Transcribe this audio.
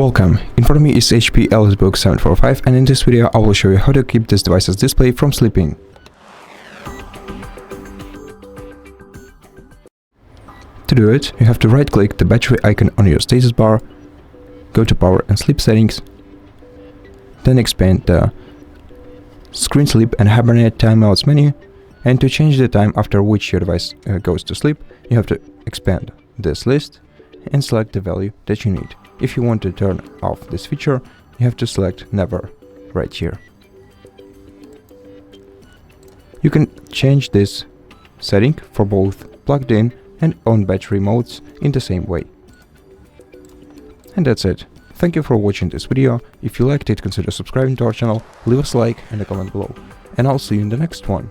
Welcome, in front of me is HP EliteBook 745, and in this video I will show you how to keep this device's display from sleeping. To do it, you have to right-click the battery icon on your status bar, go to Power and Sleep settings, then expand the Screen Sleep and Hibernate Timeouts menu, and to change the time after which your device goes to sleep, you have to expand this list and select the value that you need. If you want to turn off this feature, you have to select Never right here. You can change this setting for both plugged in and on battery modes in the same way. And that's it. Thank you for watching this video. If you liked it, consider subscribing to our channel, leave us a like and a comment below. And I'll see you in the next one.